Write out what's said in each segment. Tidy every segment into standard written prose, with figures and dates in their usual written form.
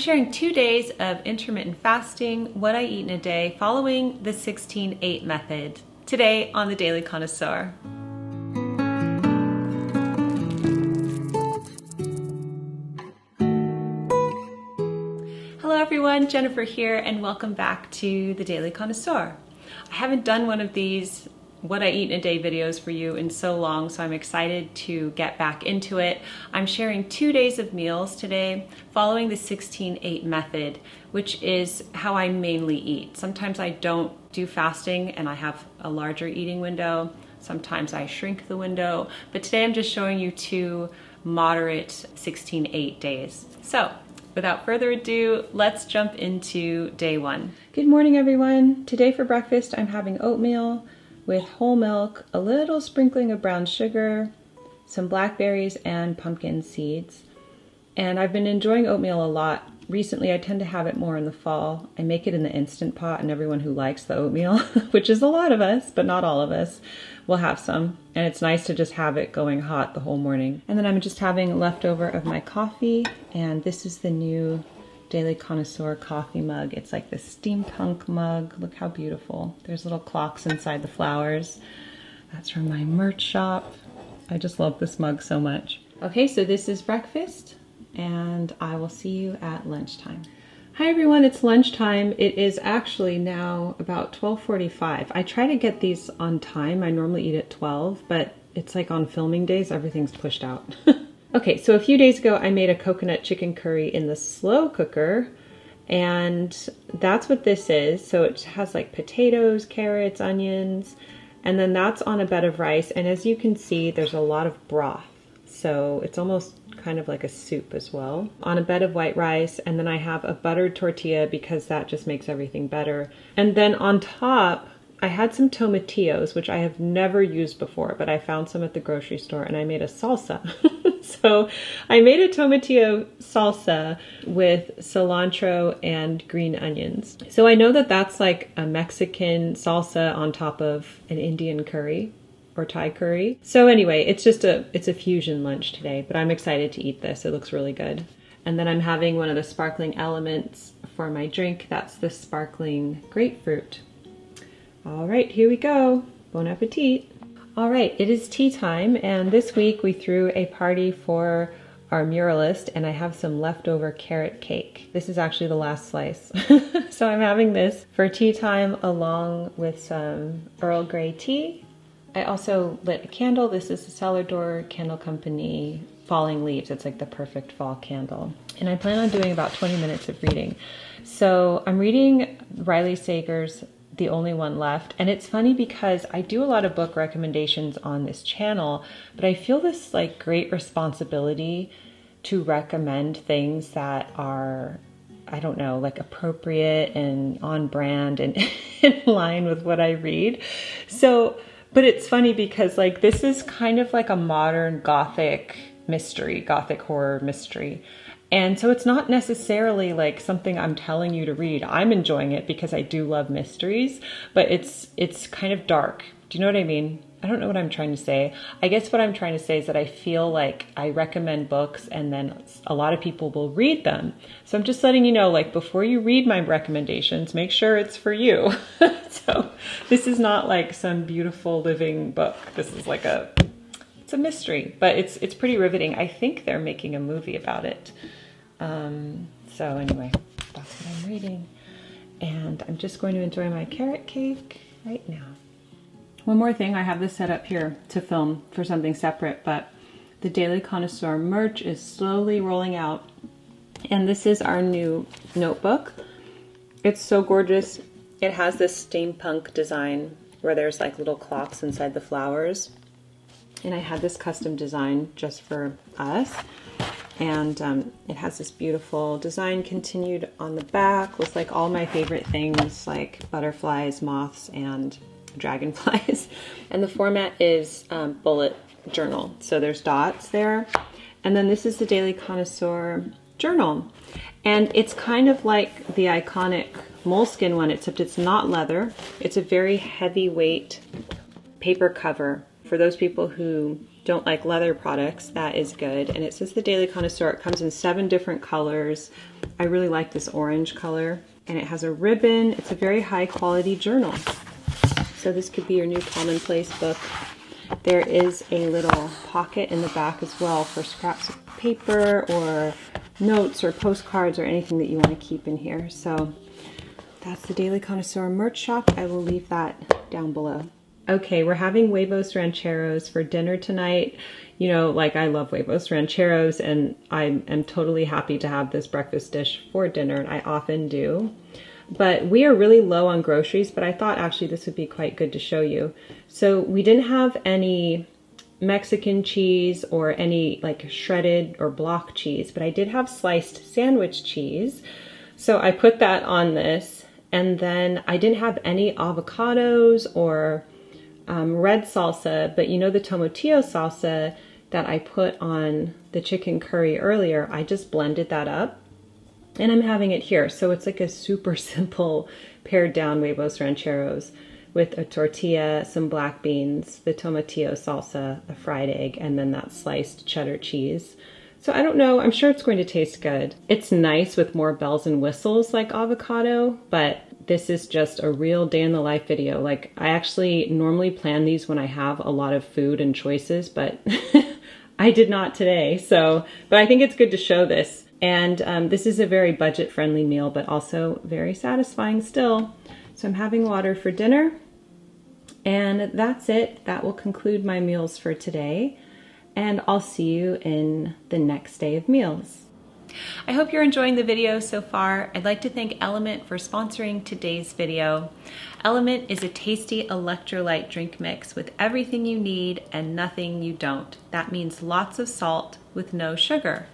sharing 2 days of intermittent fasting, what I eat in a day, following the 16-8 method, today on the Daily Connoisseur. Hello everyone, Jennifer here, and welcome back to the Daily Connoisseur. I haven't done one of these what I eat in a day videos for you in so long, so I'm excited to get back into it. I'm sharing 2 days of meals today following the 16-8 method, which is how I mainly eat. Sometimes I don't do fasting and I have a larger eating window. Sometimes I shrink the window, but today I'm just showing you 2 moderate 16-8 days. So without further ado, let's jump into day 1. Good morning everyone. Today for breakfast I'm having oatmeal with whole milk, a little sprinkling of brown sugar, some blackberries, and pumpkin seeds. And I've been enjoying oatmeal a lot. Recently, I tend to have it more in the fall. I make it in the Instant Pot, and everyone who likes the oatmeal, which is a lot of us, but not all of us, will have some. And it's nice to just have it going hot the whole morning. And then I'm just having leftover of my coffee, and this is the new Daily Connoisseur coffee mug. It's like this steampunk mug. Look how beautiful. There's little clocks inside the flowers. That's from my merch shop. I just love this mug so much. Okay, so this is breakfast, and I will see you at lunchtime. Hi everyone, it's lunchtime. It is actually now about 12:45. I try to get these on time. I normally eat at 12, but it's like on filming days, everything's pushed out. Okay, so a few days ago I made a coconut chicken curry in the slow cooker, and that's what this is. So it has like potatoes, carrots, onions, and then that's on a bed of rice. And as you can see, there's a lot of broth. So it's almost kind of like a soup as well. On a bed of white rice, and then I have a buttered tortilla because that just makes everything better. And then on top, I had some tomatillos, which I have never used before, but I found some at the grocery store and I made a salsa. So I made a tomatillo salsa with cilantro and green onions. So I know that that's like a Mexican salsa on top of an Indian curry or Thai curry. So anyway, it's a fusion lunch today, but I'm excited to eat this. It looks really good. And then I'm having one of the sparkling elements for my drink. That's the sparkling grapefruit. All right, here we go. Bon appetit. All right, it is tea time, and this week we threw a party for our muralist, and I have some leftover carrot cake. This is actually the last slice. So I'm having this for tea time along with some Earl Grey tea. I also lit a candle. This is the Cellar Door Candle Company Falling Leaves. It's like the perfect fall candle. And I plan on doing about 20 minutes of reading. So I'm reading Riley Sager's The Only One Left. And it's funny because I do a lot of book recommendations on this channel, but I feel this like great responsibility to recommend things that are, I don't know, like appropriate and on brand and in line with what I read. So, but it's funny because like this is kind of like a modern gothic mystery, gothic horror mystery. And so it's not necessarily like something I'm telling you to read. I'm enjoying it because I do love mysteries, but it's kind of dark. Do you know what I mean? I don't know what I'm trying to say. I guess what I'm trying to say is that I feel like I recommend books and then a lot of people will read them. So I'm just letting you know, like before you read my recommendations, make sure it's for you. So this is not like some beautiful living book. This is like it's a mystery, but it's pretty riveting. I think they're making a movie about it. So anyway, that's what I'm reading. And I'm just going to enjoy my carrot cake right now. One more thing, I have this set up here to film for something separate, but the Daily Connoisseur merch is slowly rolling out. And this is our new notebook. It's so gorgeous. It has this steampunk design where there's like little clocks inside the flowers. And I had this custom design just for us. And it has this beautiful design continued on the back with like all my favorite things like butterflies, moths, and dragonflies. And the format is bullet journal. So there's dots there. And then this is the Daily Connoisseur journal. And it's kind of like the iconic moleskin one, except it's not leather. It's a very heavyweight paper cover. For those people who don't like leather products, that is good. And it says the Daily Connoisseur. It comes in 7 different colors. I really like this orange color. And it has a ribbon. It's a very high quality journal. So this could be your new commonplace book. There is a little pocket in the back as well for scraps of paper or notes or postcards or anything that you want to keep in here. So that's the Daily Connoisseur merch shop. I will leave that down below. Okay, we're having huevos rancheros for dinner tonight. You know, like I love huevos rancheros, and I am totally happy to have this breakfast dish for dinner, and I often do. But we are really low on groceries, but I thought actually this would be quite good to show you. So we didn't have any Mexican cheese or any like shredded or block cheese, but I did have sliced sandwich cheese. So I put that on this, and then I didn't have any avocados or red salsa, but you know the tomatillo salsa that I put on the chicken curry earlier, I just blended that up and I'm having it here. So it's like a super simple pared down huevos rancheros with a tortilla, some black beans, the tomatillo salsa, a fried egg, and then that sliced cheddar cheese. So I don't know, I'm sure it's going to taste good. It's nice with more bells and whistles like avocado, but this is just a real day in the life video. Like I actually normally plan these when I have a lot of food and choices, but I did not today. So, but I think it's good to show this. And this is a very budget friendly meal, but also very satisfying still. So I'm having water for dinner, and that's it. That will conclude my meals for today. And I'll see you in the next day of meals. I hope you're enjoying the video so far. I'd like to thank LMNT for sponsoring today's video. LMNT is a tasty electrolyte drink mix with everything you need and nothing you don't. That means lots of salt with no sugar.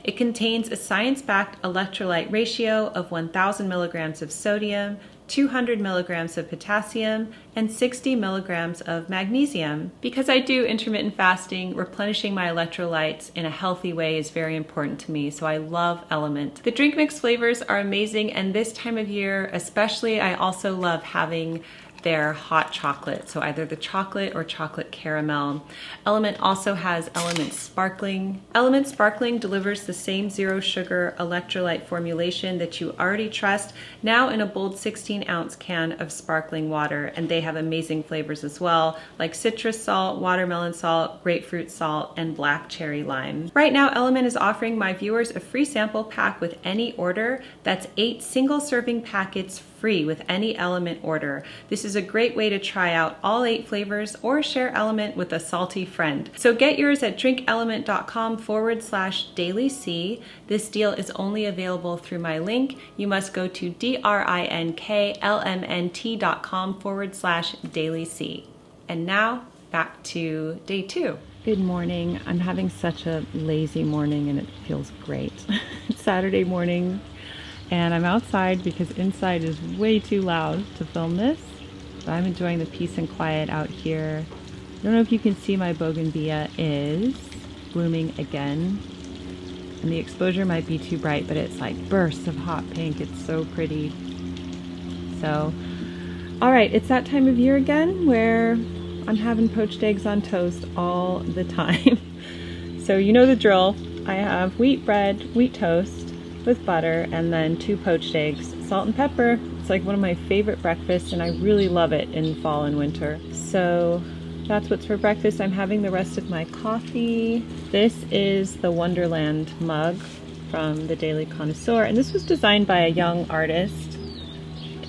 It contains a science-backed electrolyte ratio of 1,000 milligrams of sodium, 200 milligrams of potassium, and 60 milligrams of magnesium. Because I do intermittent fasting, replenishing my electrolytes in a healthy way is very important to me, so I love LMNT. The drink mix flavors are amazing, and this time of year especially, I also love having their hot chocolate, so either the chocolate or chocolate caramel. LMNT also has LMNT Sparkling. LMNT Sparkling delivers the same zero sugar electrolyte formulation that you already trust, now in a bold 16-ounce can of sparkling water, and they have amazing flavors as well, like citrus salt, watermelon salt, grapefruit salt, and black cherry lime. Right now, LMNT is offering my viewers a free sample pack with any order. That's 8 single-serving packets free with any LMNT order. This is a great way to try out all 8 flavors or share LMNT with a salty friend. So get yours at drinklmnt.com/dailyc. This deal is only available through my link. You must go to drinklmnt.com/dailyc. And now back to day 2. Good morning. I'm having such a lazy morning and it feels great. It's Saturday morning, and I'm outside because inside is way too loud to film this. But I'm enjoying the peace and quiet out here. I don't know if you can see, my bougainvillea is blooming again. And the exposure might be too bright, but it's like bursts of hot pink. It's so pretty. So, all right, it's that time of year again where I'm having poached eggs on toast all the time. So you know the drill. I have wheat bread, wheat toast, with butter, and then 2 poached eggs, salt and pepper. It's like one of my favorite breakfasts, and I really love it in fall and winter. So that's what's for breakfast. I'm having the rest of my coffee. This is the Wonderland mug from the Daily Connoisseur, and this was designed by a young artist,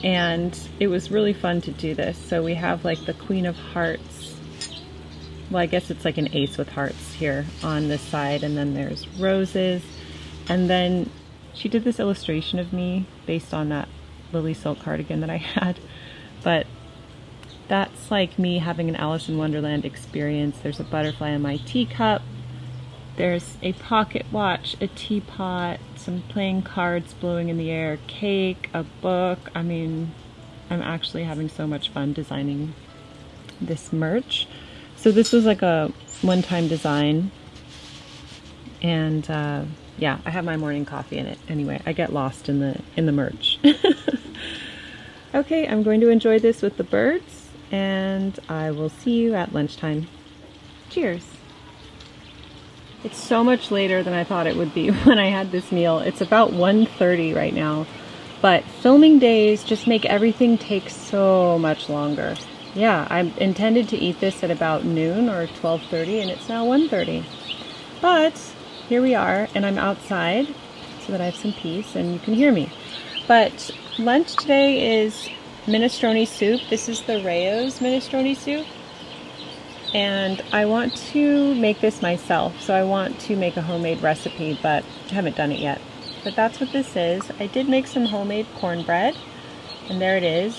and it was really fun to do this. So we have like the Queen of Hearts. Well, I guess it's like an ace with hearts here on this side, and then there's roses, and then she did this illustration of me based on that Lily silk cardigan that I had, but that's like me having an Alice in Wonderland experience. There's a butterfly in my teacup, there's a pocket watch, a teapot, some playing cards blowing in the air, cake, a book. I mean, I'm actually having so much fun designing this merch. So this was like a one-time design, and yeah, I have my morning coffee in it. Anyway, I get lost in the merch. Okay, I'm going to enjoy this with the birds, and I will see you at lunchtime. Cheers. It's so much later than I thought it would be when I had this meal. It's about 1:30 right now, but filming days just make everything take so much longer. Yeah, I intended to eat this at about noon or 12:30 and it's now 1:30. But here we are, and I'm outside so that I have some peace and you can hear me. But lunch today is minestrone soup. This is the Rayo's minestrone soup. And I want to make this myself, so I want to make a homemade recipe, but I haven't done it yet. But that's what this is. I did make some homemade cornbread, and there it is,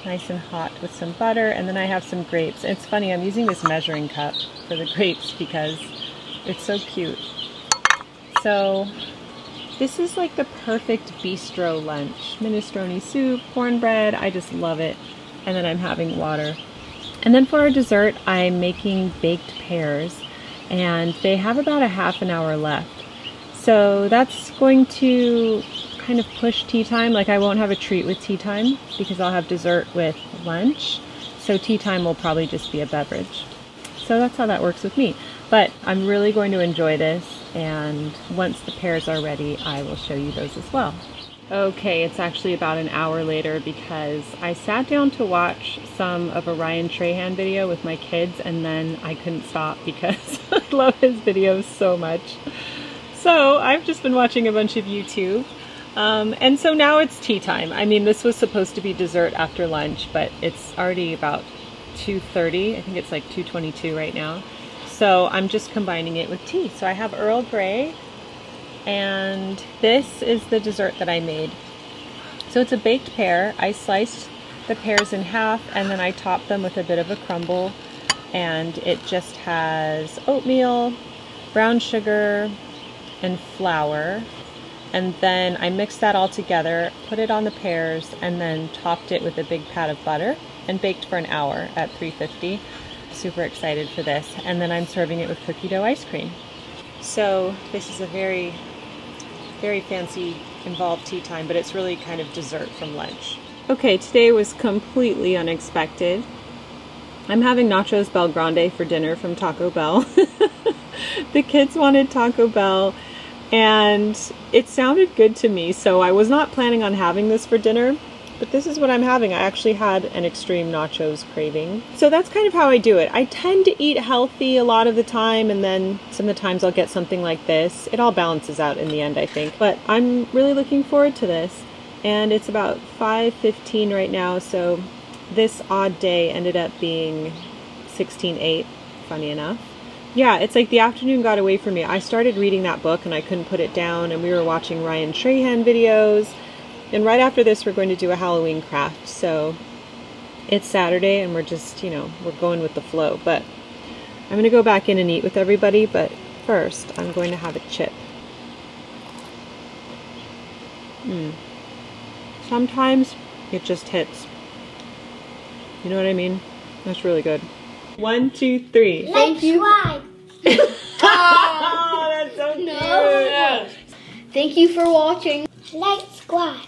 nice and hot with some butter, and then I have some grapes. It's funny, I'm using this measuring cup for the grapes because it's so cute. So this is like the perfect bistro lunch. Minestrone soup, cornbread, I just love it. And then I'm having water. And then for our dessert, I'm making baked pears, and they have about a half an hour left. So that's going to kind of push tea time. Like I won't have a treat with tea time because I'll have dessert with lunch. So tea time will probably just be a beverage. So that's how that works with me. But I'm really going to enjoy this, and once the pears are ready, I will show you those as well. Okay, it's actually about an hour later because I sat down to watch some of a Ryan Trahan video with my kids, and then I couldn't stop because I love his videos so much. So I've just been watching a bunch of YouTube. And so now it's tea time. I mean, this was supposed to be dessert after lunch, but it's already about 2:30. I think it's like 2:22 right now. So I'm just combining it with tea. So I have Earl Grey, and this is the dessert that I made. So it's a baked pear. I sliced the pears in half, and then I topped them with a bit of a crumble, and it just has oatmeal, brown sugar, and flour. And then I mixed that all together, put it on the pears, and then topped it with a big pat of butter and baked for an hour at 350. Super excited for this. And then I'm serving it with cookie dough ice cream. So this is a very, very fancy involved tea time, but it's really kind of dessert from lunch. Okay, today was completely unexpected. I'm having nachos Bel Grande for dinner from Taco Bell. The kids wanted Taco Bell, and it sounded good to me, so I was not planning on having this for dinner, but this is what I'm having. I actually had an extreme nachos craving. So that's kind of how I do it. I tend to eat healthy a lot of the time, and then some of the times I'll get something like this. It all balances out in the end, I think. But I'm really looking forward to this. And it's about 5:15 right now, so this odd day ended up being 16:08, funny enough. Yeah, it's like the afternoon got away from me. I started reading that book and I couldn't put it down, and we were watching Ryan Trahan videos. And right after this, we're going to do a Halloween craft. So it's Saturday and we're just, we're going with the flow. But I'm going to go back in and eat with everybody. But first, I'm going to have a chip. Sometimes it just hits. You know what I mean? That's really good. 1, 2, 3. Thank you. Oh, that's so cute. No. Thank you for watching. Like, subscribe.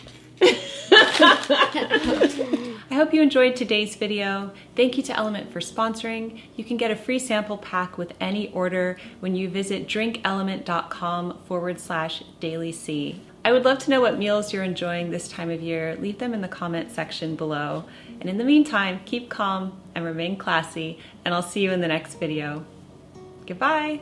I hope you enjoyed today's video. Thank you to LMNT for sponsoring. You can get a free sample pack with any order when you visit drinklmnt.com/dailyc. I would love to know what meals you're enjoying this time of year. Leave them in the comment section below. And in the meantime, keep calm and remain classy, and I'll see you in the next video. Goodbye.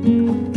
Thank you.